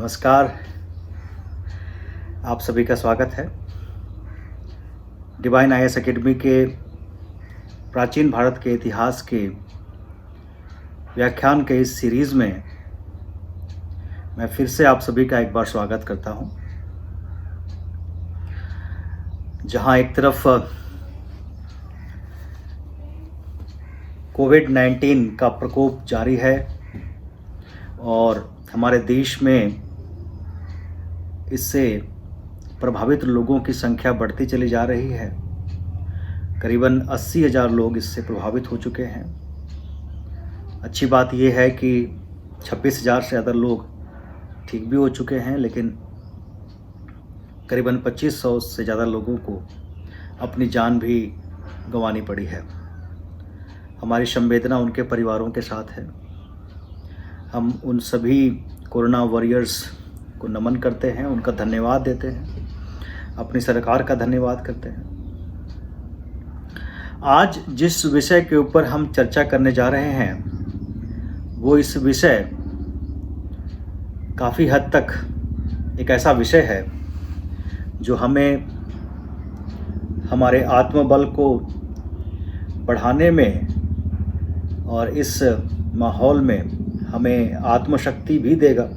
नमस्कार। आप सभी का स्वागत है डिवाइन आईएएस एकेडमी के प्राचीन भारत के इतिहास के व्याख्यान के इस सीरीज़ में मैं फिर से आप सभी का एक बार स्वागत करता हूं, जहां एक तरफ कोविड-19 का प्रकोप जारी है और हमारे देश में इससे प्रभावित लोगों की संख्या बढ़ती चली जा रही है। करीबन 80,000 लोग इससे प्रभावित हो चुके हैं। अच्छी बात यह है कि 26,000 से ज़्यादा लोग ठीक भी हो चुके हैं, लेकिन करीबन 2500 से ज़्यादा लोगों को अपनी जान भी गंवानी पड़ी है। हमारी संवेदना उनके परिवारों के साथ है। हम उन सभी कोरोना वॉरियर्स को नमन करते हैं, उनका धन्यवाद देते हैं, अपनी सरकार का धन्यवाद करते हैं। आज जिस विषय के ऊपर हम चर्चा करने जा रहे हैं वो इस विषय काफ़ी हद तक एक ऐसा विषय है जो हमें हमारे आत्मबल को बढ़ाने में और इस माहौल में हमें आत्मशक्ति भी देगा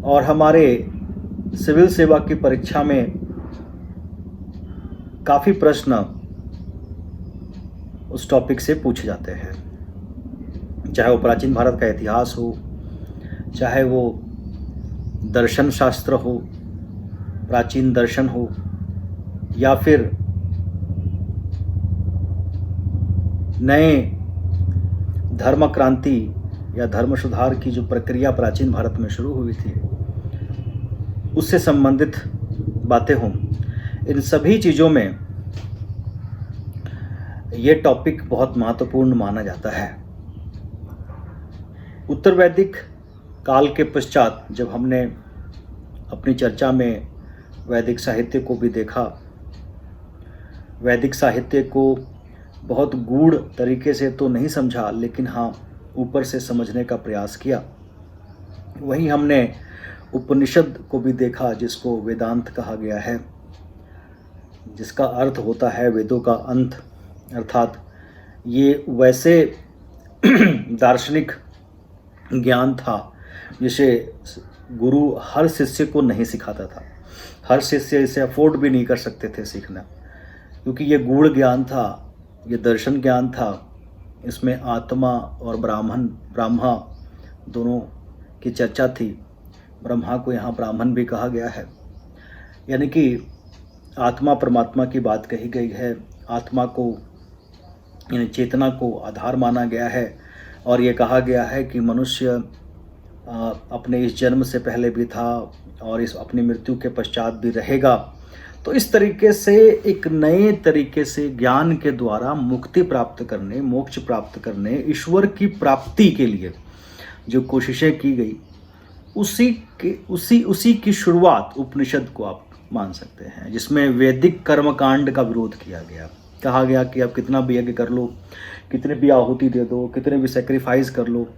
और हमारे सिविल सेवा की परीक्षा में काफ़ी प्रश्न उस टॉपिक से पूछे जाते हैं, चाहे वो प्राचीन भारत का इतिहास हो, चाहे वो दर्शन शास्त्र हो, प्राचीन दर्शन हो, या फिर नए धर्म क्रांति या धर्म सुधार की जो प्रक्रिया प्राचीन भारत में शुरू हुई थी उससे संबंधित बातें हों। इन सभी चीज़ों में ये टॉपिक बहुत महत्वपूर्ण माना जाता है। उत्तर वैदिक काल के पश्चात जब हमने अपनी चर्चा में वैदिक साहित्य को भी देखा, वैदिक साहित्य को बहुत गूढ़ तरीके से तो नहीं समझा, लेकिन हाँ ऊपर से समझने का प्रयास किया। वहीं हमने उपनिषद को भी देखा, जिसको वेदांत कहा गया है, जिसका अर्थ होता है वेदों का अंत। अर्थात ये वैसे दार्शनिक ज्ञान था जिसे गुरु हर शिष्य को नहीं सिखाता था। हर शिष्य इसे अफोर्ड भी नहीं कर सकते थे सीखना, क्योंकि ये गूढ़ ज्ञान था, ये दर्शन ज्ञान था। इसमें आत्मा और ब्रह्मा दोनों की चर्चा थी। ब्रह्मा को यहाँ ब्राह्मण भी कहा गया है, यानी कि आत्मा परमात्मा की बात कही गई है। आत्मा को यानी चेतना को आधार माना गया है और ये कहा गया है कि मनुष्य अपने इस जन्म से पहले भी था और इस अपनी मृत्यु के पश्चात भी रहेगा। तो इस तरीके से एक नए तरीके से ज्ञान के द्वारा मुक्ति प्राप्त करने, मोक्ष प्राप्त करने, ईश्वर की प्राप्ति के लिए जो कोशिशें की गई, उसी की शुरुआत उपनिषद को आप मान सकते हैं, जिसमें वैदिक कर्मकांड का विरोध किया गया। कहा गया कि आप कितना भी यज्ञ कर लो, कितने भी आहुति दे दो, कितने भी सेक्रीफाइस कर लो,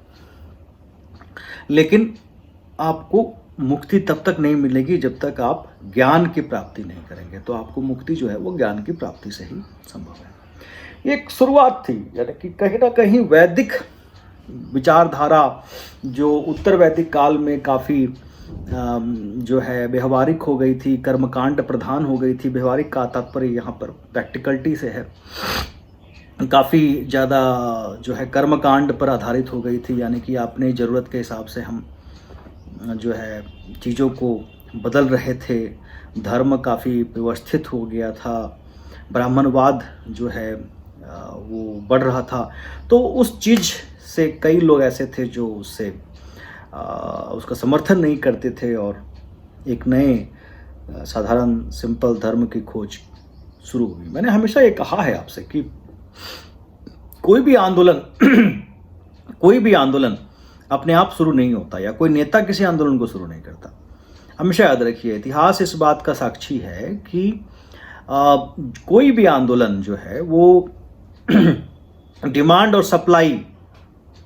लेकिन आपको मुक्ति तब तक नहीं मिलेगी जब तक आप ज्ञान की प्राप्ति नहीं करेंगे। तो आपको मुक्ति जो है वो ज्ञान की प्राप्ति से ही संभव है। ये एक शुरुआत थी, यानी कि कहीं ना कहीं वैदिक विचारधारा जो उत्तर वैदिक काल में काफ़ी जो है व्यवहारिक हो गई थी, कर्मकांड प्रधान हो गई थी। व्यवहारिक का तात्पर्य यहाँ पर प्रैक्टिकलिटी से है। काफ़ी ज़्यादा जो है कर्मकांड पर आधारित हो गई थी, यानी कि अपने ज़रूरत के हिसाब से हम जो है चीज़ों को बदल रहे थे। धर्म काफ़ी व्यवस्थित हो गया था। ब्राह्मणवाद जो है वो बढ़ रहा था। तो उस चीज़ से कई लोग ऐसे थे जो उससे उसका समर्थन नहीं करते थे और एक नए साधारण सिंपल धर्म की खोज शुरू हुई। मैंने हमेशा ये कहा है आपसे कि कोई भी आंदोलन अपने आप शुरू नहीं होता, या कोई नेता किसी आंदोलन को शुरू नहीं करता। हमेशा याद रखिए, इतिहास इस बात का साक्षी है कि कोई भी आंदोलन जो है वो डिमांड और सप्लाई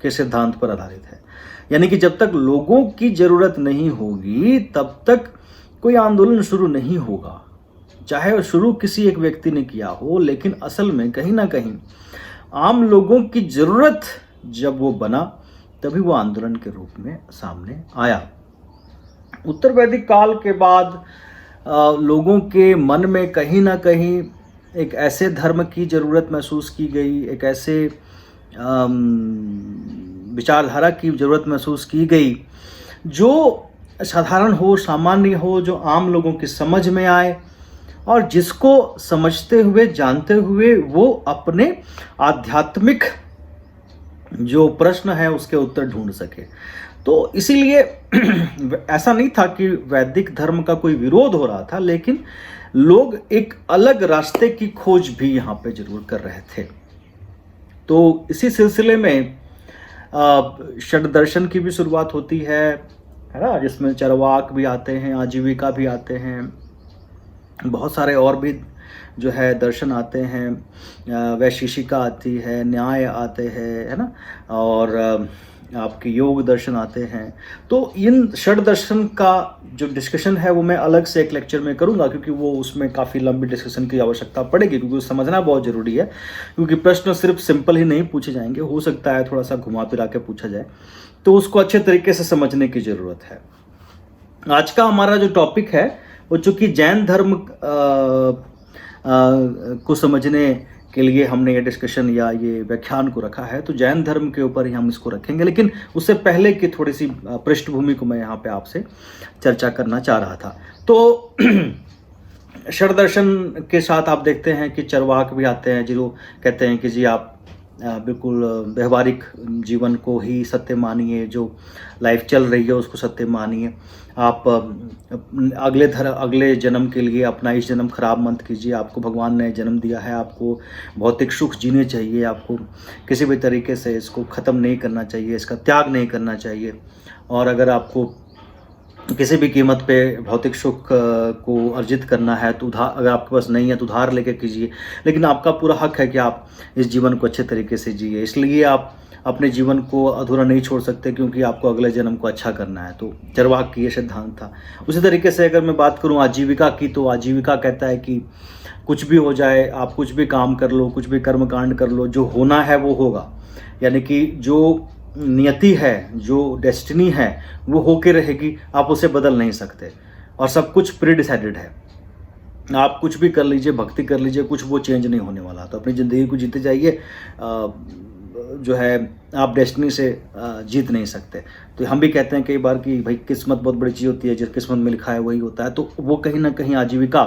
के सिद्धांत पर आधारित है। यानी कि जब तक लोगों की जरूरत नहीं होगी तब तक कोई आंदोलन शुरू नहीं होगा, चाहे वो शुरू किसी एक व्यक्ति ने किया हो, लेकिन असल में कहीं ना कहीं आम लोगों की जरूरत जब वो बना तभी वो आंदोलन के रूप में सामने आया। उत्तर वैदिक काल के बाद लोगों के मन में कहीं ना कहीं एक ऐसे धर्म की ज़रूरत महसूस की गई, एक ऐसे विचारधारा की ज़रूरत महसूस की गई जो साधारण हो, सामान्य हो, जो आम लोगों की समझ में आए और जिसको समझते हुए, जानते हुए वो अपने आध्यात्मिक जो प्रश्न है उसके उत्तर ढूंढ सके। तो इसीलिए ऐसा नहीं था कि वैदिक धर्म का कोई विरोध हो रहा था, लेकिन लोग एक अलग रास्ते की खोज भी यहाँ पे जरूर कर रहे थे। तो इसी सिलसिले में षड दर्शन की भी शुरुआत होती है ना, जिसमें चरवाक भी आते हैं, आजीविका भी आते हैं, बहुत सारे और भी जो है दर्शन आते हैं, वैशेषिका आती है, न्याय आते हैं, है ना, और आपके योग दर्शन आते हैं। तो इन षड दर्शन का जो डिस्कशन है वो मैं अलग से एक लेक्चर में करूंगा, क्योंकि वो उसमें काफ़ी लंबी डिस्कशन की आवश्यकता पड़ेगी, क्योंकि समझना बहुत ज़रूरी है। क्योंकि प्रश्न सिर्फ सिंपल ही नहीं पूछे जाएंगे, हो सकता है थोड़ा सा घुमा फिरा के पूछा जाए, तो उसको अच्छे तरीके से समझने की ज़रूरत है। आज का हमारा जो टॉपिक है वो चूँकि जैन धर्म को समझने के लिए हमने ये डिस्कशन या ये व्याख्यान को रखा है, तो जैन धर्म के ऊपर ही हम इसको रखेंगे। लेकिन उससे पहले की थोड़ी सी पृष्ठभूमि को मैं यहाँ पे आपसे चर्चा करना चाह रहा था। तो षड दर्शन के साथ आप देखते हैं कि चरवाक भी आते हैं, जो कहते हैं कि जी आप बिल्कुल व्यवहारिक जीवन को ही सत्य मानिए, जो लाइफ चल रही है उसको सत्य मानिए, आप अगले जन्म के लिए अपना इस जन्म खराब मत कीजिए, आपको भगवान ने जन्म दिया है, आपको भौतिक सुख जीने चाहिए, आपको किसी भी तरीके से इसको ख़त्म नहीं करना चाहिए, इसका त्याग नहीं करना चाहिए, और अगर आपको किसी भी कीमत पे भौतिक सुख को अर्जित करना है तो उधार, अगर आपके पास नहीं है तो उधार लेके कीजिए, लेकिन आपका पूरा हक है कि आप इस जीवन को अच्छे तरीके से जिए, इसलिए आप अपने जीवन को अधूरा नहीं छोड़ सकते, क्योंकि आपको अगले जन्म को अच्छा करना है। तो चरवाक की ये सिद्धांत था। उसी तरीके से अगर मैं बात करूँ आजीविका की, तो आजीविका कहता है कि कुछ भी हो जाए, आप कुछ भी काम कर लो, कुछ भी कर्म कांड कर लो, जो होना है वो होगा, यानी कि जो नियति है, जो डेस्टिनी है वो होके रहेगी, आप उसे बदल नहीं सकते, और सब कुछ प्री डिसाइडेड है। आप कुछ भी कर लीजिए, भक्ति कर लीजिए, कुछ वो चेंज नहीं होने वाला। तो अपनी ज़िंदगी को जीते जाइए, जो है आप डेस्टिनी से जीत नहीं सकते। तो हम भी कहते हैं कई बार कि भाई किस्मत बहुत बड़ी चीज़ होती है, जिस किस्मत में लिखा है वही होता है। तो वो कहीं ना कहीं आजीविका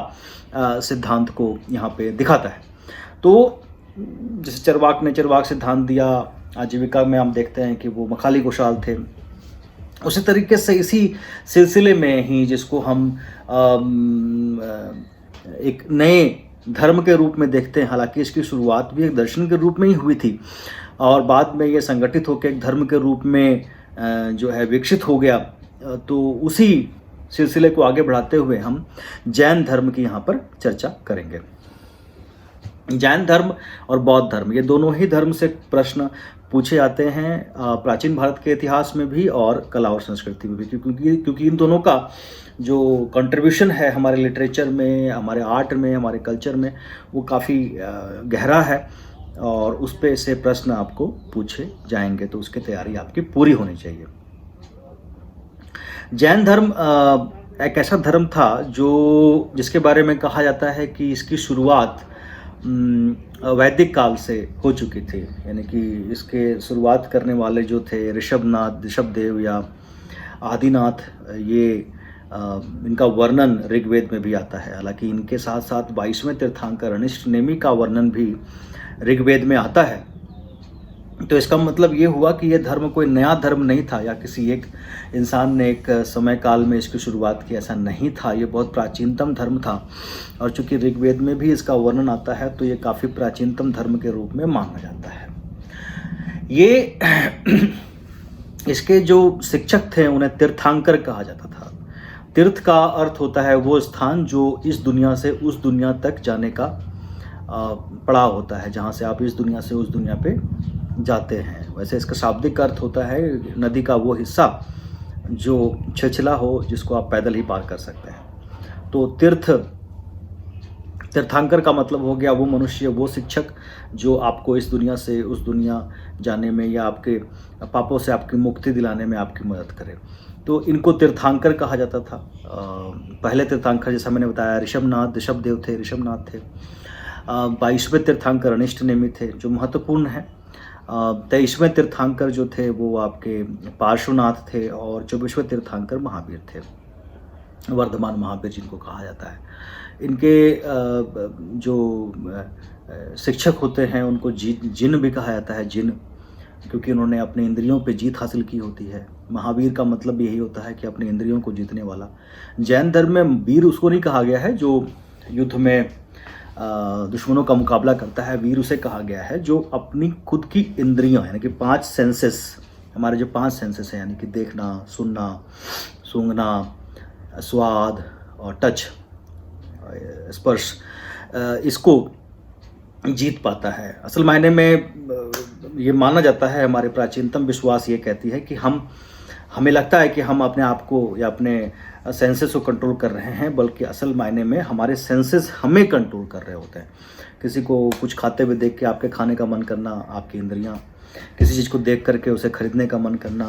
सिद्धांत को यहाँ पे दिखाता है। तो जैसे चरवाक ने चरवाक सिद्धांत दिया, आजीविका में हम देखते हैं कि वो मखाली गोशाल थे। उसी तरीके से इसी सिलसिले में ही जिसको हम एक नए धर्म के रूप में देखते हैं, हालांकि इसकी शुरुआत भी एक दर्शन के रूप में ही हुई थी और बाद में ये संगठित होकर एक धर्म के रूप में जो है विकसित हो गया। तो उसी सिलसिले को आगे बढ़ाते हुए हम जैन धर्म की यहाँ पर चर्चा करेंगे। जैन धर्म और बौद्ध धर्म, ये दोनों ही धर्म से प्रश्न पूछे जाते हैं प्राचीन भारत के इतिहास में भी और कला और संस्कृति में भी, क्योंकि इन दोनों का जो कंट्रीब्यूशन है हमारे लिटरेचर में, हमारे आर्ट में, हमारे कल्चर में, वो काफ़ी गहरा है और उस पे से प्रश्न आपको पूछे जाएंगे, तो उसकी तैयारी आपकी पूरी होनी चाहिए। जैन धर्म एक ऐसा धर्म था जिसके बारे में कहा जाता है कि इसकी शुरुआत वैदिक काल से हो चुकी थी, यानी कि इसके शुरुआत करने वाले जो थे ऋषभदेव या आदिनाथ, ये इनका वर्णन ऋग्वेद में भी आता है। हालांकि इनके साथ साथ 22वें तीर्थंकर अनिष्ट नेमि का वर्णन भी ऋग्वेद में आता है। तो इसका मतलब ये हुआ कि ये धर्म कोई नया धर्म नहीं था या किसी एक इंसान ने एक समय काल में इसकी शुरुआत की, ऐसा नहीं था। ये बहुत प्राचीनतम धर्म था और चूंकि ऋग्वेद में भी इसका वर्णन आता है तो ये काफ़ी प्राचीनतम धर्म के रूप में माना जाता है। ये इसके जो शिक्षक थे उन्हें तीर्थंकर कहा जाता था। तीर्थ का अर्थ होता है वो स्थान जो इस दुनिया से उस दुनिया तक जाने का पड़ाव होता है, जहाँ से आप इस दुनिया से उस दुनिया पे जाते हैं। वैसे इसका शाब्दिक अर्थ होता है नदी का वो हिस्सा जो छिछला हो, जिसको आप पैदल ही पार कर सकते हैं। तो तीर्थांकर का मतलब हो गया वो मनुष्य, वो शिक्षक जो आपको इस दुनिया से उस दुनिया जाने में या आपके पापों से आपकी मुक्ति दिलाने में आपकी मदद करे। तो इनको तीर्थांकर कहा जाता था। पहले तीर्थांकर जैसा मैंने बताया ऋषभनाथ, ऋषभदेव थे, ऋषभनाथ थे। 22वें तीर्थांकर अनिष्ट नेमी थे जो महत्वपूर्ण है। 23वें तीर्थांकर जो थे वो आपके पार्श्वनाथ थे और 24वें तीर्थांकर महावीर थे, वर्धमान महावीर जिनको कहा जाता है। इनके जो शिक्षक होते हैं उनको जिन भी कहा जाता है, जिन, क्योंकि उन्होंने अपने इंद्रियों पे जीत हासिल की होती है। महावीर का मतलब यही होता है कि अपने इंद्रियों को जीतने वाला। जैन धर्म में वीर उसको नहीं कहा गया है जो युद्ध में दुश्मनों का मुकाबला करता है, वीर उसे कहा गया है जो अपनी खुद की इंद्रियां यानी कि 5 सेंसेस, हमारे जो 5 सेंसेस हैं यानी कि देखना, सुनना, सूंघना, स्वाद और टच, स्पर्श, इसको जीत पाता है। असल मायने में ये माना जाता है, हमारे प्राचीनतम विश्वास ये कहती है कि हमें लगता है कि हम अपने आप को या अपने सेंसेस को कंट्रोल कर रहे हैं, बल्कि असल मायने में हमारे सेंसेस हमें कंट्रोल कर रहे होते हैं। किसी को कुछ खाते हुए देख के आपके खाने का मन करना आपकी इंद्रियां, किसी चीज़ को देख करके उसे खरीदने का मन करना,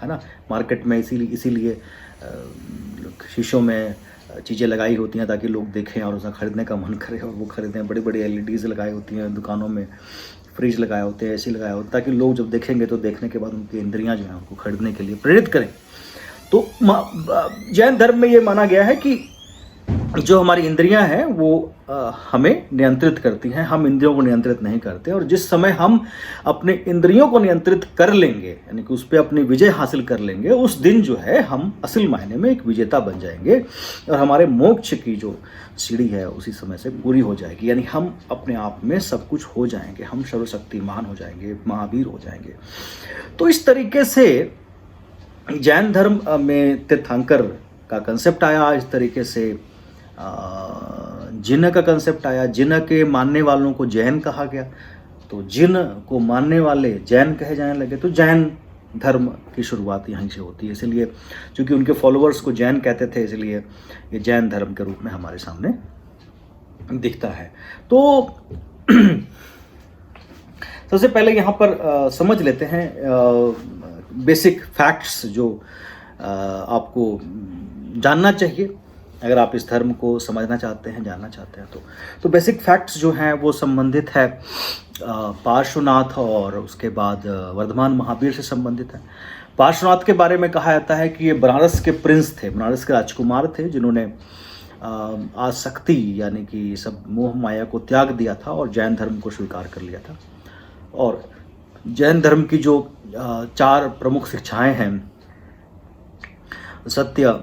है ना। मार्केट में इसीलिए शीशों में चीज़ें लगाई होती हैं ताकि लोग देखें और उसे खरीदने का मन करे और वो खरीदें। बड़ी बड़ी LEDs लगाई होती हैं दुकानों में, फ्रिज लगाए होते हैं, AC लगाए होते हैं, ताकि लोग जब देखेंगे तो देखने के बाद उनकी इंद्रियां जो हैं उनको खरीदने के लिए प्रेरित करें। तो जैन धर्म में ये माना गया है कि जो हमारी इंद्रियां हैं वो हमें नियंत्रित करती हैं, हम इंद्रियों को नियंत्रित नहीं करते। और जिस समय हम अपने इंद्रियों को नियंत्रित कर लेंगे यानी कि उस पर अपनी विजय हासिल कर लेंगे, उस दिन जो है हम असल मायने में एक विजेता बन जाएंगे और हमारे मोक्ष की जो सीढ़ी है उसी समय से पूरी हो जाएगी। यानी हम अपने आप में सब कुछ हो जाएंगे, हम सर्वशक्तिमान हो जाएंगे, महावीर हो जाएंगे। तो इस तरीके से जैन धर्म में तीर्थांकर का कंसेप्ट आया, इस तरीके से जिन का कंसेप्ट आया। जिन के मानने वालों को जैन कहा गया, तो जिन को मानने वाले जैन कहे जाने लगे। तो जैन धर्म की शुरुआत यहीं से होती है, इसलिए चूंकि उनके फॉलोअर्स को जैन कहते थे, इसलिए ये जैन धर्म के रूप में हमारे सामने दिखता है। तो सबसे पहले यहाँ पर समझ लेते हैं बेसिक फैक्ट्स जो आपको जानना चाहिए अगर आप इस धर्म को समझना चाहते हैं, जानना चाहते हैं। तो बेसिक फैक्ट्स जो हैं वो संबंधित है पार्श्वनाथ और उसके बाद वर्धमान महावीर से संबंधित है। पार्श्वनाथ के बारे में कहा जाता है कि ये बनारस के प्रिंस थे, बनारस के राजकुमार थे, जिन्होंने आसक्ति यानी कि सब मोह माया को त्याग दिया था और जैन धर्म को स्वीकार कर लिया था। और जैन धर्म की जो 4 प्रमुख शिक्षाएं हैं, सत्य,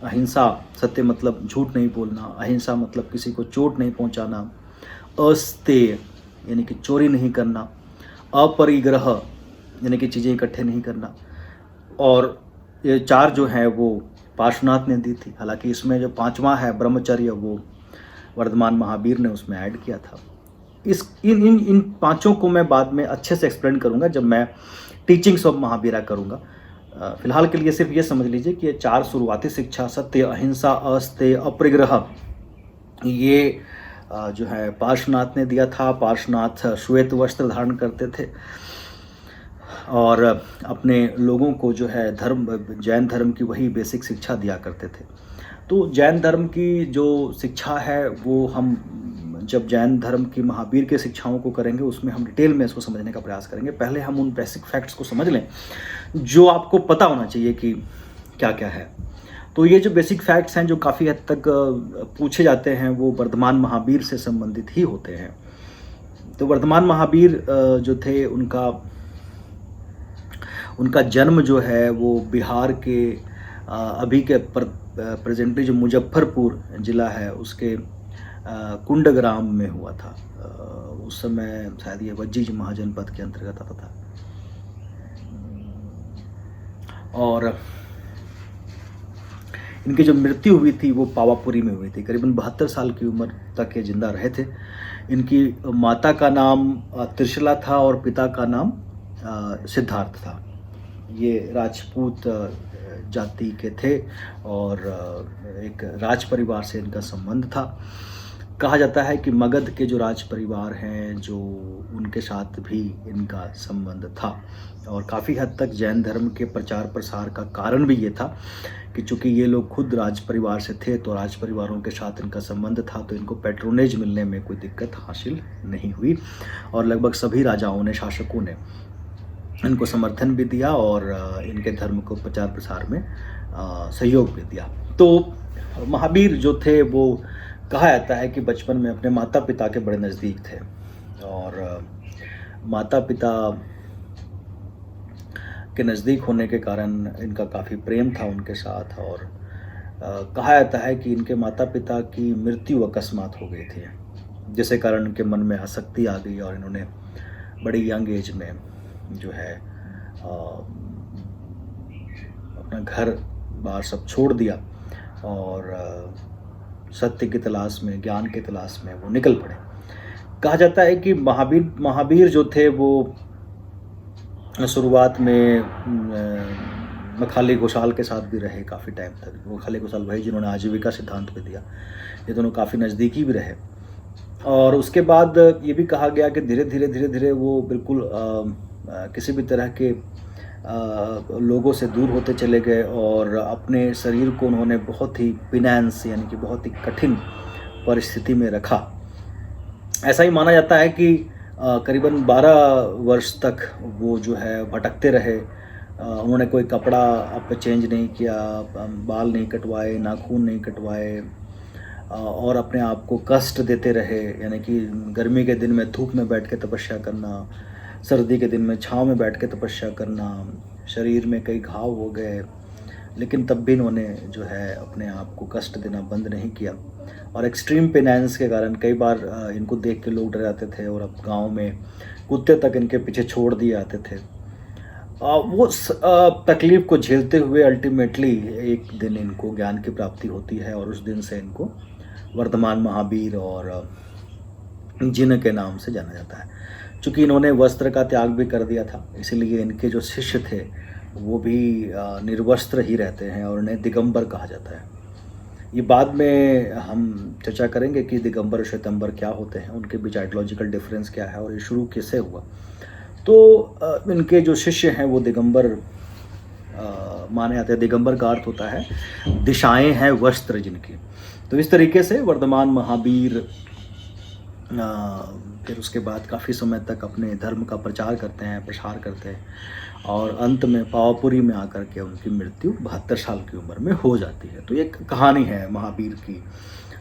अहिंसा, सत्य मतलब झूठ नहीं बोलना, अहिंसा मतलब किसी को चोट नहीं पहुंचाना, अस्तेय यानी कि चोरी नहीं करना, अपरिग्रह यानी कि चीज़ें इकट्ठे नहीं करना। और ये 4 जो हैं वो पार्श्वनाथ ने दी थी। हालांकि इसमें जो 5वां है ब्रह्मचर्य, वो वर्धमान महावीर ने उसमें ऐड किया था। इन 5 को मैं बाद में अच्छे से एक्सप्लेन करूंगा जब मैं टीचिंग्स ऑफ महावीरा करूंगा। फिलहाल के लिए सिर्फ ये समझ लीजिए कि ये 4 शुरुआती शिक्षा, सत्य, अहिंसा, अस्तेय, अपरिग्रह, ये जो है पार्श्वनाथ ने दिया था। पार्श्वनाथ श्वेत वस्त्र धारण करते थे और अपने लोगों को जो है जैन धर्म की वही बेसिक शिक्षा दिया करते थे। तो जैन धर्म की जो शिक्षा है वो हम जब जैन धर्म की महावीर के शिक्षाओं को करेंगे उसमें हम डिटेल में इसको समझने का प्रयास करेंगे। पहले हम उन बेसिक फैक्ट्स को समझ लें जो आपको पता होना चाहिए कि क्या क्या है। तो ये जो बेसिक फैक्ट्स हैं जो काफ़ी हद तक पूछे जाते हैं वो वर्धमान महावीर से संबंधित ही होते हैं। तो वर्धमान महावीर जो थे उनका जन्म जो है वो बिहार के अभी के प्रेजेंटली जो मुजफ्फरपुर ज़िला है उसके कुंडग्राम में हुआ था। उस समय शायद ये वज्जी महाजनपद के अंतर्गत आता था। और इनकी जो मृत्यु हुई थी वो पावापुरी में हुई थी। करीबन 72 साल की उम्र तक ये जिंदा रहे थे। इनकी माता का नाम त्रिशला था और पिता का नाम सिद्धार्थ था। ये राजपूत जाति के थे और एक राज परिवार से इनका संबंध था। कहा जाता है कि मगध के जो राज परिवार हैं जो उनके साथ भी इनका संबंध था और काफ़ी हद तक जैन धर्म के प्रचार प्रसार का कारण भी ये था कि चूँकि ये लोग खुद राज परिवार से थे तो राज परिवारों के साथ इनका संबंध था, तो इनको पैट्रोनेज मिलने में कोई दिक्कत हासिल नहीं हुई और लगभग सभी राजाओं ने, शासकों ने इनको समर्थन भी दिया और इनके धर्म को प्रचार प्रसार में सहयोग भी दिया। तो महावीर जो थे वो कहा जाता है कि बचपन में अपने माता पिता के बड़े नज़दीक थे और माता पिता के नज़दीक होने के कारण इनका काफ़ी प्रेम था उनके साथ और कहा जाता है कि इनके माता पिता की मृत्यु अकस्मात हो गई थी, जिसके कारण इनके मन में आसक्ति आ गई और इन्होंने बड़ी यंग एज में जो है अपना घर बार सब छोड़ दिया और सत्य की तलाश में, ज्ञान की तलाश में वो निकल पड़े। कहा जाता है कि महावीर जो थे वो शुरुआत में मखाली घोषाल के साथ भी रहे काफ़ी टाइम तक। मखाली घोषाल भाई जिन्होंने आजीविका सिद्धांत पे दिया, ये दोनों काफ़ी नज़दीकी भी रहे और उसके बाद ये भी कहा गया कि धीरे धीरे वो बिल्कुल किसी भी तरह के लोगों से दूर होते चले गए और अपने शरीर को उन्होंने बहुत ही पिनैंस यानी कि बहुत ही कठिन परिस्थिति में रखा। ऐसा ही माना जाता है कि करीबन 12 वर्ष तक वो जो है भटकते रहे। उन्होंने कोई कपड़ा आप चेंज नहीं किया, बाल नहीं कटवाए, नाखून नहीं कटवाए और अपने आप को कष्ट देते रहे, यानी कि गर्मी के दिन में धूप में बैठ के तपस्या करना, सर्दी के दिन में छाँव में बैठ के तपस्या करना, शरीर में कई घाव हो गए, लेकिन तब भी इन्होंने जो है अपने आप को कष्ट देना बंद नहीं किया और एक्सट्रीम पेनांस के कारण कई बार इनको देख के लोग डर जाते थे और अब गांव में कुत्ते तक इनके पीछे छोड़ दिए जाते थे। वो तकलीफ को झेलते हुए अल्टीमेटली एक दिन इनको ज्ञान की प्राप्ति होती है और उस दिन से इनको वर्धमान महावीर और जिन के नाम से जाना जाता है। चूँकि इन्होंने वस्त्र का त्याग भी कर दिया था, इसीलिए इनके जो शिष्य थे वो भी निर्वस्त्र ही रहते हैं और उन्हें दिगंबर कहा जाता है। ये बाद में हम चर्चा करेंगे कि दिगंबर और श्वेतंबर क्या होते हैं, उनके बीच आइडियोलॉजिकल डिफरेंस क्या है और ये शुरू कैसे हुआ। तो इनके जो शिष्य हैं वो दिगंबर माने जाते हैं। दिगंबर का अर्थ होता है दिशाएं हैं वस्त्र जिनकी। तो इस तरीके से वर्धमान महावीर फिर उसके बाद काफ़ी समय तक अपने धर्म का प्रचार करते हैं, प्रसार करते हैं और अंत में पावापुरी में आकर के उनकी मृत्यु 72 साल की उम्र में हो जाती है। तो एक कहानी है महावीर की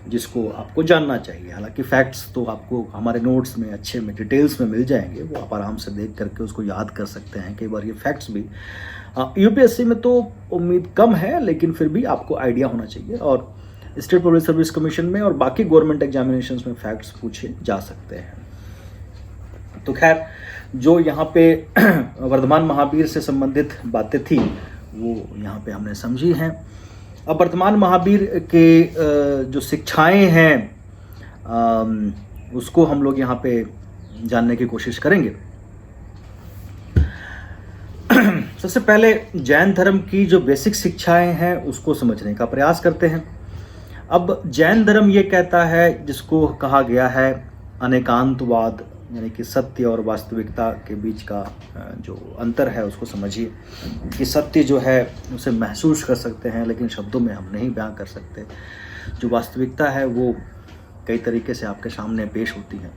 जिसको आपको जानना चाहिए। हालांकि फैक्ट्स तो आपको हमारे नोट्स में अच्छे में डिटेल्स में मिल जाएंगे, वो आप आराम से देख करके उसको याद कर सकते हैं। कई बार ये फैक्ट्स भी यूपीएससी में तो उम्मीद कम है, लेकिन फिर भी आपको आइडिया होना चाहिए और स्टेट पब्लिक सर्विस कमीशन में और बाकी गवर्नमेंट एग्जामिनेशंस में फैक्ट्स पूछे जा सकते हैं। तो खैर जो यहाँ पे वर्धमान महावीर से संबंधित बातें थी वो यहाँ पे हमने समझी हैं। अब वर्धमान महावीर के जो शिक्षाएं हैं उसको हम लोग यहाँ पे जानने की कोशिश करेंगे। सबसे पहले जैन धर्म की जो बेसिक शिक्षाएं हैं उसको समझने का प्रयास करते हैं। अब जैन धर्म ये कहता है, जिसको कहा गया है अनेकांतवाद, यानी कि सत्य और वास्तविकता के बीच का जो अंतर है उसको समझिए कि सत्य जो है उसे महसूस कर सकते हैं लेकिन शब्दों में हम नहीं बयां कर सकते। जो वास्तविकता है वो कई तरीके से आपके सामने पेश होती है।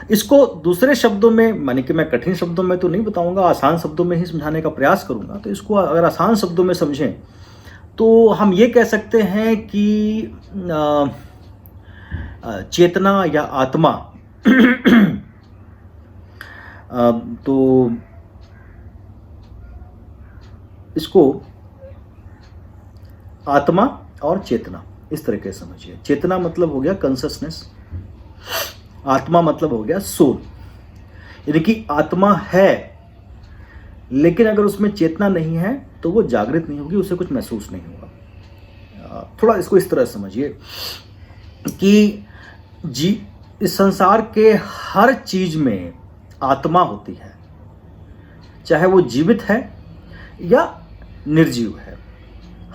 इसको दूसरे शब्दों में, माने कि मैं कठिन शब्दों में तो नहीं बताऊंगा, आसान शब्दों में ही समझाने का प्रयास करूंगा। तो इसको अगर आसान शब्दों में समझें तो हम ये कह सकते हैं कि चेतना या आत्मा तो इसको आत्मा और चेतना इस तरीके से समझिए। चेतना मतलब हो गया कॉन्शसनेस, आत्मा मतलब हो गया सोल। यानी कि आत्मा है लेकिन अगर उसमें चेतना नहीं है तो वो जागृत नहीं होगी, उसे कुछ महसूस नहीं होगा। थोड़ा इसको इस तरह समझिए कि इस संसार के हर चीज में आत्मा होती है, चाहे वो जीवित है या निर्जीव है,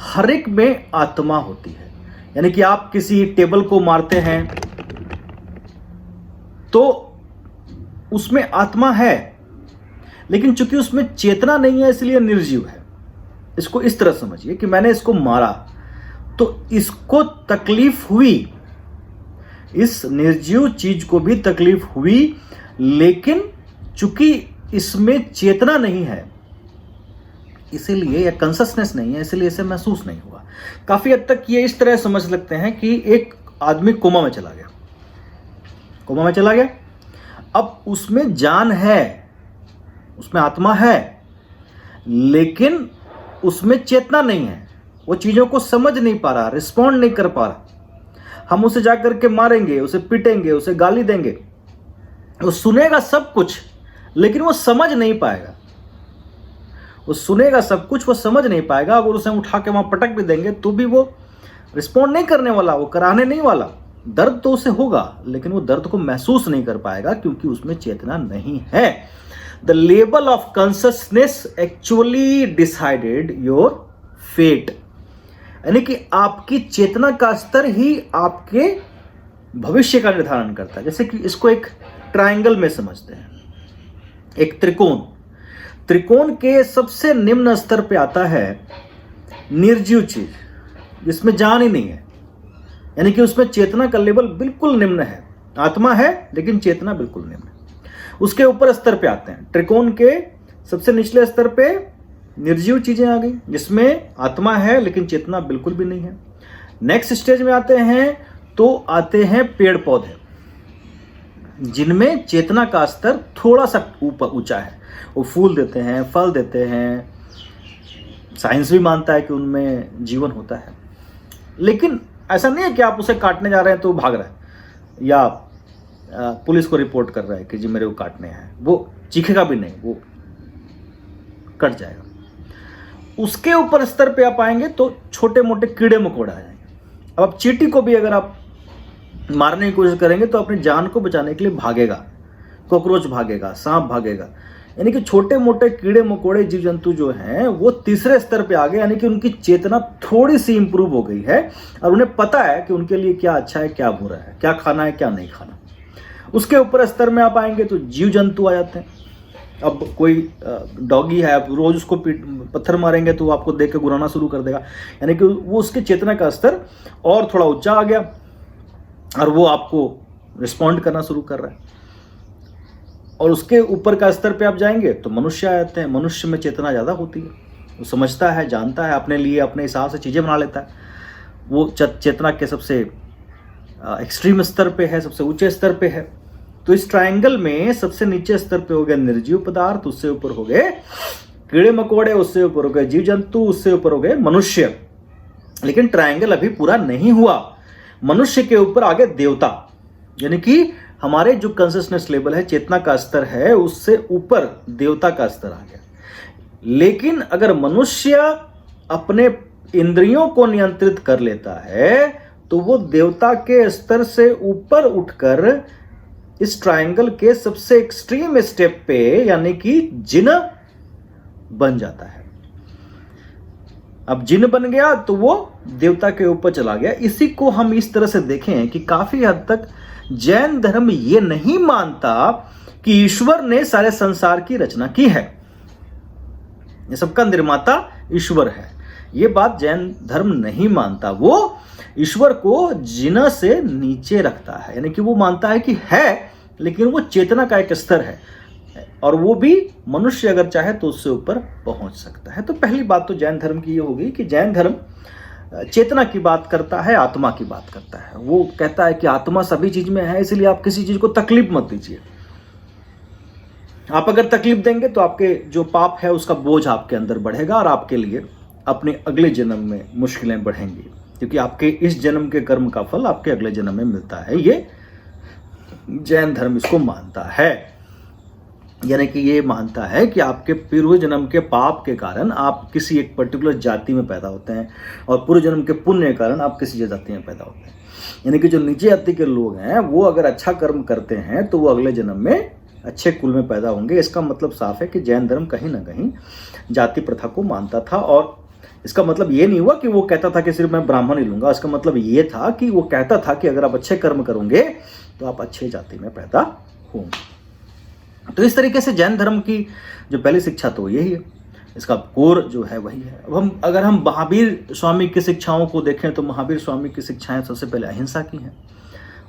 हर एक में आत्मा होती है। यानी कि आप किसी टेबल को मारते हैं तो उसमें आत्मा है, लेकिन चूंकि उसमें चेतना नहीं है इसलिए निर्जीव है। इसको इस तरह समझिए कि मैंने इसको मारा तो इसको तकलीफ हुई, इस निर्जीव चीज को भी तकलीफ हुई, लेकिन चूंकि इसमें चेतना नहीं है इसीलिए, या कॉन्शसनेस नहीं है इसलिए इसे महसूस नहीं हुआ। काफी हद तक ये इस तरह समझ लगते हैं कि एक आदमी कोमा में चला गया, कोमा में चला गया, अब उसमें जान है, उसमें आत्मा है, लेकिन उसमें चेतना नहीं है, वो चीजों को समझ नहीं पा रहा, रिस्पॉन्ड नहीं कर पा रहा। हम उसे जाकर के मारेंगे, उसे पीटेंगे, उसे गाली देंगे, वो सुनेगा सब कुछ लेकिन वो समझ नहीं पाएगा। वो सुनेगा सब कुछ, वो समझ नहीं पाएगा। अगर उसे उठा के वहां पटक भी देंगे तो भी वो रिस्पॉन्ड नहीं करने वाला, वो कराने नहीं वाला। दर्द तो उसे होगा लेकिन वो दर्द को महसूस नहीं कर पाएगा क्योंकि उसमें चेतना नहीं है। The level of consciousness actually decided your fate, यानी कि आपकी चेतना का स्तर ही आपके भविष्य का निर्धारण करता है। जैसे कि इसको एक ट्रायंगल में समझते हैं, एक त्रिकोण। त्रिकोण के सबसे निम्न स्तर पे आता है निर्जीव चीज, जिसमें जान ही नहीं है, यानी कि उसमें चेतना का लेवल बिल्कुल निम्न है। आत्मा है लेकिन चेतना बिल्कुल निम्न है। उसके ऊपर स्तर पे आते हैं, त्रिकोण के सबसे निचले स्तर पे निर्जीव चीजें आ गई जिसमें आत्मा है लेकिन चेतना बिल्कुल भी नहीं है। नेक्स्ट स्टेज में आते हैं तो आते हैं पेड़ पौधे, जिनमें चेतना का स्तर थोड़ा सा ऊपर ऊंचा है। वो फूल देते हैं, फल देते हैं, साइंस भी मानता है कि उनमें जीवन होता है, लेकिन ऐसा नहीं है कि आप उसे काटने जा रहे हैं तो भाग रहा है या पुलिस को रिपोर्ट कर रहा है कि जी मेरे को काटने हैं। वो चीखेगा भी नहीं, वो कट जाएगा। उसके ऊपर स्तर पे आप आएंगे तो छोटे मोटे कीड़े मकोड़े आ जाएंगे। अब आप चींटी को भी अगर आप मारने की कोशिश करेंगे तो अपनी जान को बचाने के लिए भागेगा, कॉकरोच भागेगा, सांप भागेगा। यानी कि छोटे मोटे कीड़े मकोड़े जीव जंतु जो हैं वो तीसरे स्तर पे आ गए, यानी कि उनकी चेतना थोड़ी सी इंप्रूव हो गई है और उन्हें पता है कि उनके लिए क्या अच्छा है, क्या बुरा है, क्या खाना है, क्या नहीं खाना। उसके ऊपर स्तर में आप आएंगे तो जीव जंतु आ जाते हैं। अब कोई डॉगी है, आप रोज उसको पत्थर मारेंगे तो वो आपको देख के गुराना शुरू कर देगा, यानी कि वो उसके चेतना का स्तर और थोड़ा ऊंचा आ गया और वो आपको रिस्पॉन्ड करना शुरू कर रहा है। और उसके ऊपर का स्तर पे आप जाएंगे तो मनुष्य आ जाते हैं। मनुष्य में चेतना ज़्यादा होती है, वो समझता है, जानता है, अपने लिए अपने हिसाब से चीज़ें बना लेता है। वो चेतना के सबसे एक्सट्रीम स्तर पे है, सबसे ऊंचे स्तर पे है। तो इस ट्रायंगल में सबसे नीचे स्तर पे हो गया निर्जीव पदार्थ, उससे ऊपर हो गए कीड़े मकोड़े, उससे ऊपर हो गए जीव जंतु, उससे ऊपर हो गए मनुष्य। लेकिन ट्रायंगल अभी पूरा नहीं हुआ। मनुष्य के ऊपर आगे देवता, यानी कि हमारे जो कॉन्शसनेस लेवल है, चेतना का स्तर है, उससे ऊपर देवता का स्तर आ गया। लेकिन अगर मनुष्य अपने इंद्रियों को नियंत्रित कर लेता है तो वो देवता के स्तर से ऊपर उठकर इस ट्रायंगल के सबसे एक्सट्रीम स्टेप पे, यानी कि जिन बन जाता है। अब जिन बन गया तो वो देवता के ऊपर चला गया। इसी को हम इस तरह से देखें कि काफी हद तक जैन धर्म ये नहीं मानता कि ईश्वर ने सारे संसार की रचना की है, ये सबका निर्माता ईश्वर है। ये बात जैन धर्म नहीं मानता। वो ईश्वर को जिन से नीचे रखता है, यानी कि वो मानता है कि है लेकिन वो चेतना का एक स्तर है और वो भी मनुष्य अगर चाहे तो उससे ऊपर पहुंच सकता है। तो पहली बात तो जैन धर्म की ये होगी कि जैन धर्म चेतना की बात करता है, आत्मा की बात करता है। वो कहता है कि आत्मा सभी चीज में है, इसलिए आप किसी चीज को तकलीफ मत दीजिए। आप अगर तकलीफ देंगे तो आपके जो पाप है उसका बोझ आपके अंदर बढ़ेगा और आपके लिए अपने अगले जन्म में मुश्किलें बढ़ेंगी, क्योंकि आपके इस जन्म के कर्म का फल आपके अगले जन्म में मिलता है। ये जैन धर्म इसको मानता है, यानी कि ये मानता है कि आपके पूर्व जन्म के पाप के कारण आप किसी एक पर्टिकुलर जाति में पैदा होते हैं और पूर्व जन्म के पुण्य के कारण आप किसी जाति में पैदा होते हैं। यानी कि जो नीचे जाति के लोग हैं वो अगर अच्छा कर्म करते हैं तो वो अगले जन्म में अच्छे कुल में पैदा होंगे। इसका मतलब साफ है कि जैन धर्म कहीं ना कहीं जाति प्रथा को मानता था। और इसका मतलब ये नहीं हुआ कि वो कहता था कि सिर्फ मैं ब्राह्मण ही लूंगा। इसका मतलब ये था कि वो कहता था कि अगर आप अच्छे कर्म करोगे तो आप अच्छे जाति में पैदा होंगे। तो इस तरीके से जैन धर्म की जो पहली शिक्षा तो यही है, इसका कोर जो है वही है। अब अगर हम महावीर स्वामी की शिक्षाओं को देखें तो महावीर स्वामी की शिक्षाएं सबसे पहले अहिंसा की हैं।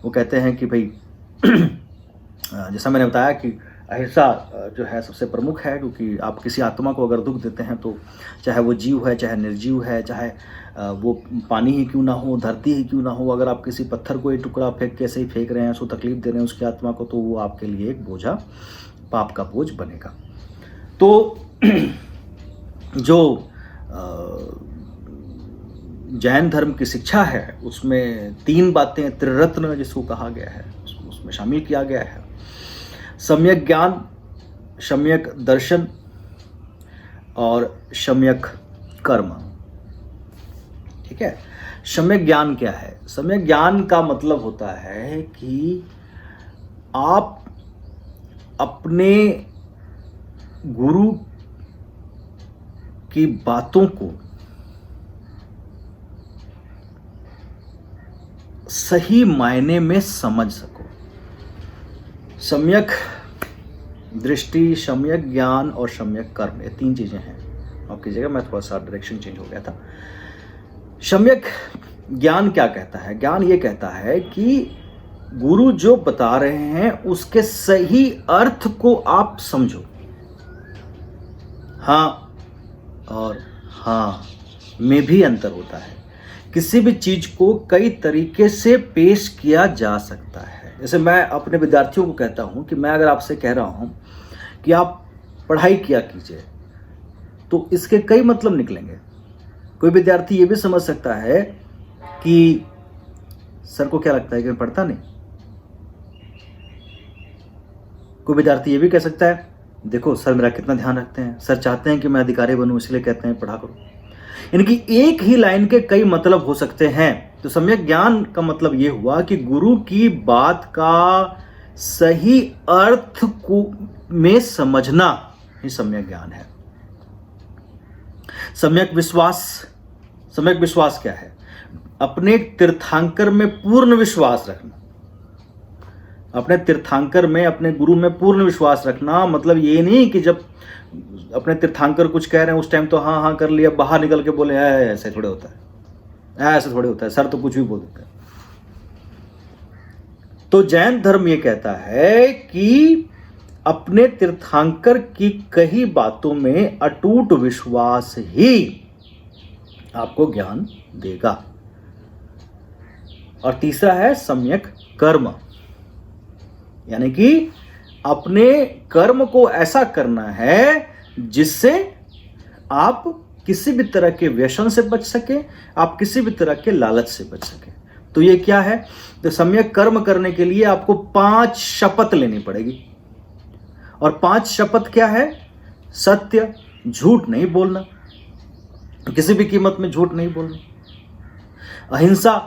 वो कहते हैं कि भाई जैसा मैंने बताया कि अहिंसा जो है सबसे प्रमुख है, क्योंकि आप किसी आत्मा को अगर दुख देते हैं तो चाहे वो जीव है, चाहे निर्जीव है, चाहे वो पानी ही क्यों ना हो, धरती ही क्यों ना हो, अगर आप किसी पत्थर को एक टुकड़ा फेंक के ऐसे ही फेंक रहे हैं, उसको तकलीफ दे रहे हैं उसकी आत्मा को, तो वो आपके लिए एक बोझा, पाप का बोझ बनेगा। तो जो जैन धर्म की शिक्षा है उसमें 3 बातें, त्रिरत्न जिसको कहा गया है, उसमें शामिल किया गया है। सम्यक ज्ञान, सम्यक दर्शन और सम्यक कर्म। ठीक है, सम्यक ज्ञान क्या है? सम्यक ज्ञान का मतलब होता है कि आप अपने गुरु की बातों को सही मायने में समझ सको। सम्यक दृष्टि, सम्यक ज्ञान और सम्यक कर्म, ये 3 चीजें हैं। आपकी जगह मैं थोड़ा सा डायरेक्शन चेंज हो गया था। सम्यक ज्ञान क्या कहता है? ज्ञान ये कहता है कि गुरु जो बता रहे हैं उसके सही अर्थ को आप समझो। हाँ और हाँ में भी अंतर होता है। किसी भी चीज को कई तरीके से पेश किया जा सकता है। जैसे मैं अपने विद्यार्थियों को कहता हूं कि मैं अगर आपसे कह रहा हूं कि आप पढ़ाई किया कीजिए, तो इसके कई मतलब निकलेंगे। कोई विद्यार्थी ये भी समझ सकता है कि सर को क्या लगता है कि मैं पढ़ता नहीं। कोई विद्यार्थी ये भी कह सकता है, देखो सर मेरा कितना ध्यान रखते हैं, सर चाहते हैं कि मैं अधिकारी बनूं इसलिए कहते हैं पढ़ा करो। यानी कि एक ही लाइन के कई मतलब हो सकते हैं। तो सम्यक ज्ञान का मतलब यह हुआ कि गुरु की बात का सही अर्थ को में समझना ही सम्यक ज्ञान है। सम्यक विश्वास, सम्यक विश्वास क्या है? अपने तीर्थंकर में पूर्ण विश्वास रखना। अपने तीर्थंकर में, अपने गुरु में पूर्ण विश्वास रखना मतलब ये नहीं कि जब अपने तीर्थंकर कुछ कह रहे हैं उस टाइम तो हाँ हाँ कर लिया, बाहर निकल के बोले ऐसे थोड़े होता है, ऐसे थोड़े होता है, सर तो कुछ भी बोल देते हैं। तो जैन धर्म ये कहता है कि अपने तीर्थंकर की कही बातों में अटूट विश्वास ही आपको ज्ञान देगा। और तीसरा है सम्यक कर्म, यानी कि अपने कर्म को ऐसा करना है जिससे आप किसी भी तरह के व्यसन से बच सके, आप किसी भी तरह के लालच से बच सके। तो ये क्या है? तो सम्यक कर्म करने के लिए आपको 5 शपथ लेनी पड़ेगी। और 5 शपथ क्या है? सत्य, झूठ नहीं बोलना, किसी भी कीमत में झूठ नहीं बोलना। अहिंसा,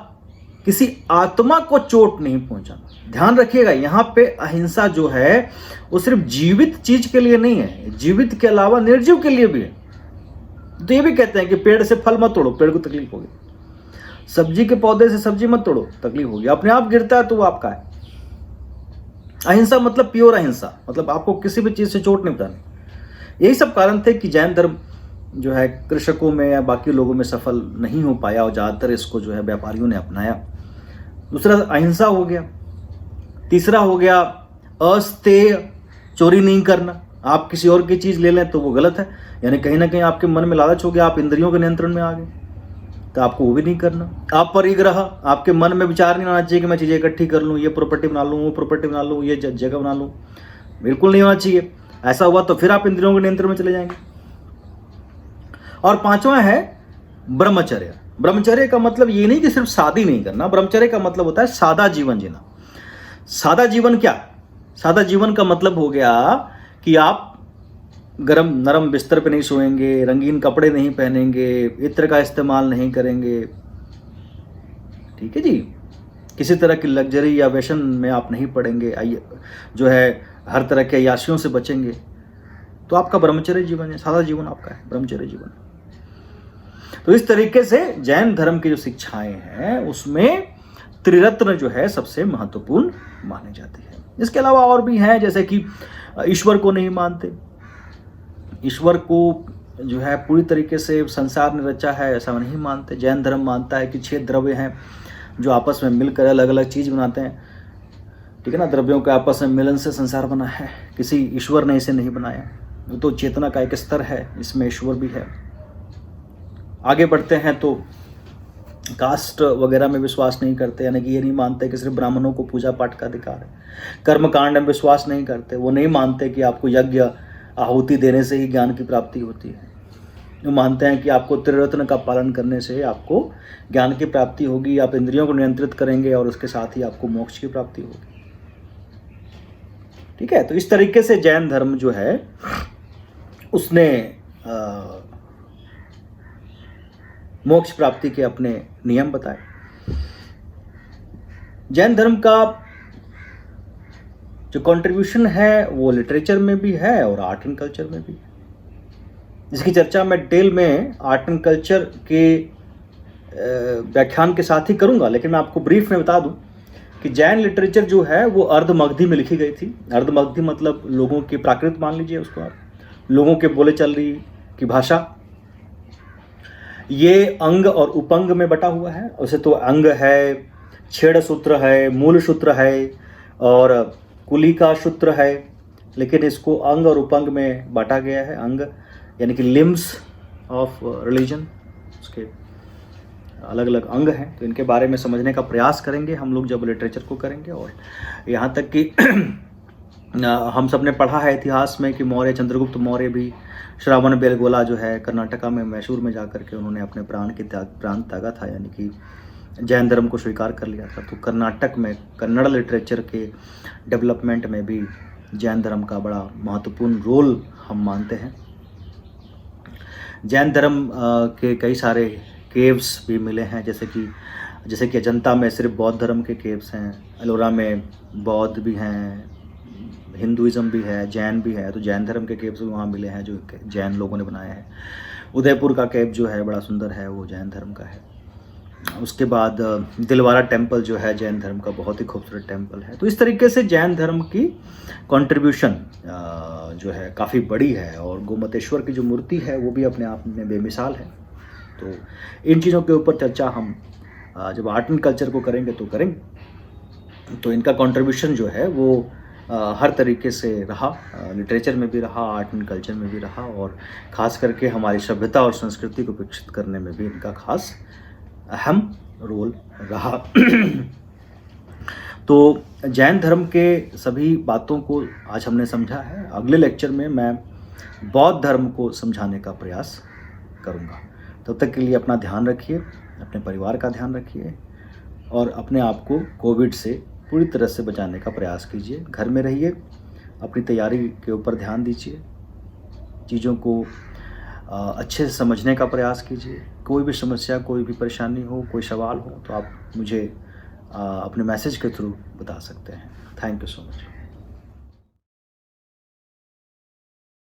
किसी आत्मा को चोट नहीं पहुंचाना। ध्यान रखिएगा, यहां पे अहिंसा जो है वो सिर्फ जीवित चीज के लिए नहीं है, जीवित के अलावा निर्जीव के लिए भी है। तो ये भी कहते हैं कि पेड़ से फल मत तोड़ो, पेड़ को तकलीफ होगी। सब्जी के पौधे से सब्जी मत तोड़ो, तकलीफ होगी। अपने आप गिरता है तो वो आपका है। अहिंसा मतलब प्योर अहिंसा, मतलब आपको किसी भी चीज से चोट नहीं पहुंचानी। यही सब कारण थे कि जैन धर्म जो है कृषकों में या बाकी लोगों में सफल नहीं हो पाया और ज्यादातर इसको जो है व्यापारियों ने अपनाया। दूसरा अहिंसा हो गया। तीसरा हो गया अस्तेय, चोरी नहीं करना। आप किसी और की चीज ले लें तो वो गलत है, यानी कहीं ना कहीं आपके मन में लालच हो गया, आप इंद्रियों के नियंत्रण में आ गए, तो आपको वो भी नहीं करना। अपरिग्रह, आपके मन में विचार नहीं आना चाहिए कि मैं चीजें इकट्ठी कर लूं, ये प्रॉपर्टी बना लूं, वो प्रॉपर्टी बना लूं, ये जगह बना लूं, बिल्कुल नहीं होना चाहिए। ऐसा हुआ तो फिर आप इंद्रियों के नियंत्रण में चले जाएंगे। और 5वां है ब्रह्मचर्य। ब्रह्मचर्य का मतलब ये नहीं कि सिर्फ शादी नहीं करना, ब्रह्मचर्य का मतलब होता है सादा जीवन जीना। सादा जीवन क्या? सादा जीवन का मतलब हो गया कि आप गरम नरम बिस्तर पे नहीं सोएंगे, रंगीन कपड़े नहीं पहनेंगे, इत्र का इस्तेमाल नहीं करेंगे, ठीक है जी। किसी तरह की लग्जरी या व्यसन में आप नहीं पड़ेंगे, जो है हर तरह के अय्याशियों से बचेंगे, तो आपका ब्रह्मचर्य जीवन है, सादा जीवन आपका है, ब्रह्मचर्य जीवन। तो इस तरीके से जैन धर्म की जो शिक्षाएं हैं उसमें त्रिरत्न जो है सबसे महत्वपूर्ण मानी जाती है। इसके अलावा और भी हैं, जैसे कि ईश्वर को नहीं मानते, ईश्वर को जो है पूरी तरीके से संसार ने रचा है ऐसा नहीं मानते। जैन धर्म मानता है कि 6 द्रव्य हैं जो आपस में मिलकर अलग अलग चीज़ बनाते हैं, ठीक है ना। द्रव्यों के आपस में मिलन से संसार बना है, किसी ईश्वर ने इसे नहीं बनाया। वो तो चेतना का एक स्तर है, इसमें ईश्वर भी है। आगे बढ़ते हैं तो कास्ट वगैरह में विश्वास नहीं करते, यानी कि ये नहीं मानते कि सिर्फ ब्राह्मणों को पूजा पाठ का अधिकार है। कर्मकांड में विश्वास नहीं करते, वो नहीं मानते कि आपको यज्ञ आहुति देने से ही ज्ञान की प्राप्ति होती है। वो मानते हैं कि आपको त्रिरत्न का पालन करने से आपको ज्ञान की प्राप्ति होगी, आप इंद्रियों को नियंत्रित करेंगे और उसके साथ ही आपको मोक्ष की प्राप्ति होगी, ठीक है। तो इस तरीके से जैन धर्म जो है उसने मोक्ष प्राप्ति के अपने नियम बताए। जैन धर्म का जो कंट्रीब्यूशन है वो लिटरेचर में भी है और आर्ट एंड कल्चर में भी है, जिसकी चर्चा मैं डिटेल में आर्ट एंड कल्चर के व्याख्यान के साथ ही करूंगा। लेकिन मैं आपको ब्रीफ में बता दूं कि जैन लिटरेचर जो है वो अर्धमगधी में लिखी गई थी। अर्धमगधी मतलब लोगों की प्राकृत मान लीजिए उसको आप, लोगों के बोले चल रही की भाषा। ये अंग और उपंग में बटा हुआ है। वैसे तो अंग है, छेड़ सूत्र है, मूल सूत्र है और कुलिका सूत्र है, लेकिन इसको अंग और उपंग में बांटा गया है। अंग यानी कि लिम्स ऑफ रिलीजन, उसके अलग अलग अंग हैं। तो इनके बारे में समझने का प्रयास करेंगे हम लोग जब लिटरेचर को करेंगे। और यहाँ तक कि हम सब ने पढ़ा है इतिहास में कि मौर्य, चंद्रगुप्त मौर्य भी श्रावण बेलगोला जो है कर्नाटका में, मैसूर में जाकर के उन्होंने अपने प्राण त्यागा था, यानी कि जैन धर्म को स्वीकार कर लिया था। तो कर्नाटक में कन्नड़ लिटरेचर के डेवलपमेंट में भी जैन धर्म का बड़ा महत्वपूर्ण रोल हम मानते हैं। जैन धर्म के कई सारे केव्स भी मिले हैं, जैसे कि अजंता में सिर्फ बौद्ध धर्म के केव्स हैं, एलोरा में बौद्ध भी हैं, हिंदुइज्म भी है, जैन भी है। तो जैन धर्म के केव्स भी वहाँ मिले हैं जो जैन लोगों ने बनाए हैं। उदयपुर का केव जो है बड़ा सुंदर है, वो जैन धर्म का है। उसके बाद दिलवारा टेम्पल जो है जैन धर्म का बहुत ही खूबसूरत टेम्पल है। तो इस तरीके से जैन धर्म की कंट्रीब्यूशन जो है काफ़ी बड़ी है। और गोमतेश्वर की जो मूर्ति है वो भी अपने आप में बेमिसाल है। तो इन चीज़ों के ऊपर चर्चा हम जब आर्ट एंड कल्चर को करेंगे तो करेंगे। तो इनका कंट्रीब्यूशन जो है वो हर तरीके से रहा, लिटरेचर में भी रहा, आर्ट एंड कल्चर में भी रहा, और ख़ास करके हमारी सभ्यता और संस्कृति को विकसित करने में भी इनका खास अहम रोल रहा। तो जैन धर्म के सभी बातों को आज हमने समझा है। अगले लेक्चर में मैं बौद्ध धर्म को समझाने का प्रयास करूँगा। तब तक के लिए अपना ध्यान रखिए, अपने परिवार का ध्यान रखिए और अपने आप को कोविड से पूरी तरह से बचाने का प्रयास कीजिए। घर में रहिए, अपनी तैयारी के ऊपर ध्यान दीजिए, चीज़ों को अच्छे से समझने का प्रयास कीजिए। कोई भी समस्या, कोई भी परेशानी हो, कोई सवाल हो तो आप मुझे अपने मैसेज के थ्रू बता सकते हैं। Thank you so much.